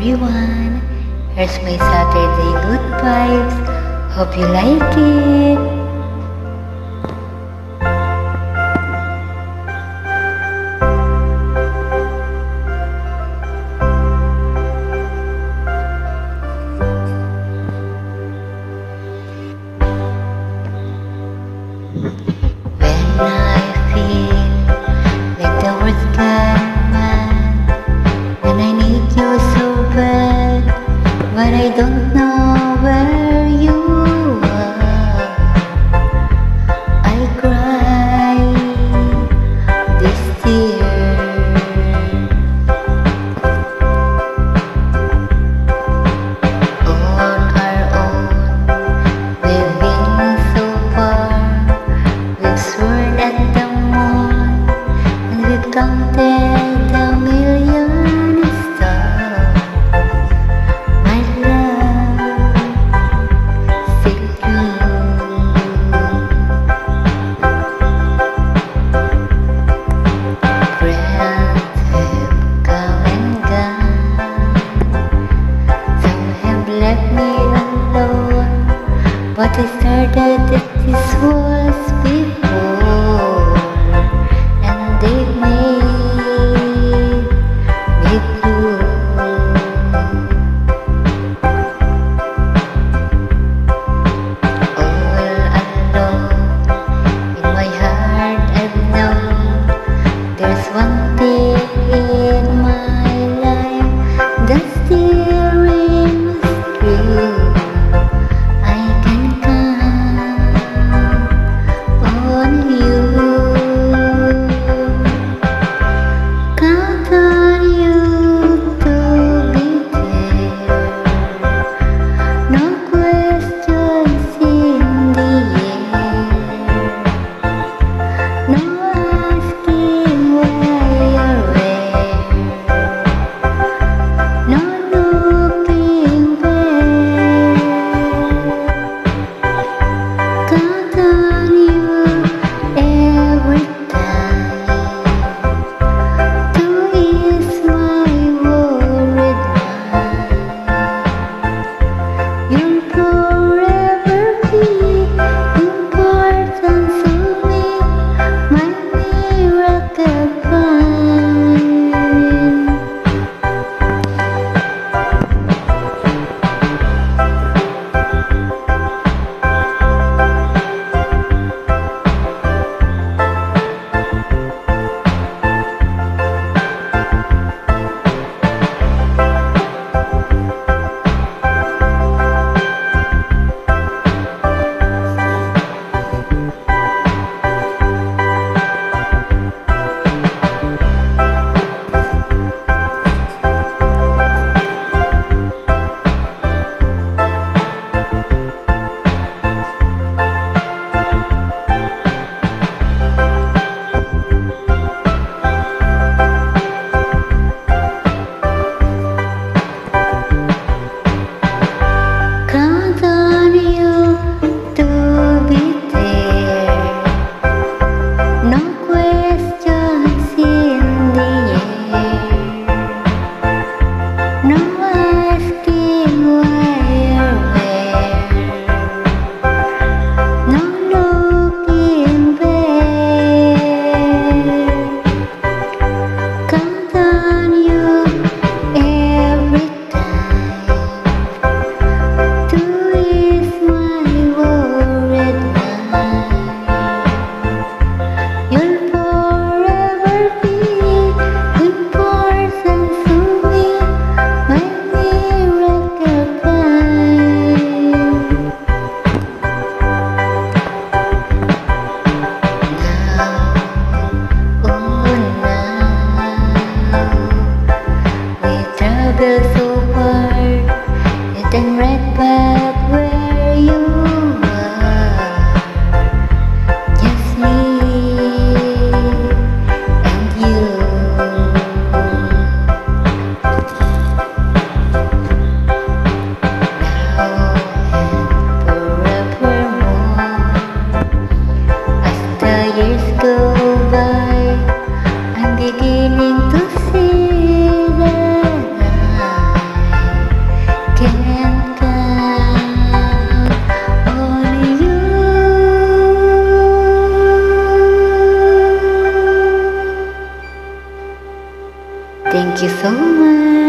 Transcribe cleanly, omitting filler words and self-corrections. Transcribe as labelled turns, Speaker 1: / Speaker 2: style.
Speaker 1: everyone, here's my Saturday good vibes. Hope you like it. When I feel like the world's gone mad, and I need you so bad, but I don't know where you are. I cry this tear. On our own, we've been so far. We've sworn at the moon, and we've counted a million stars. My love, still true. Friends have come and gone. Some have left me alone, but I started this was before, and they made Thank you so much.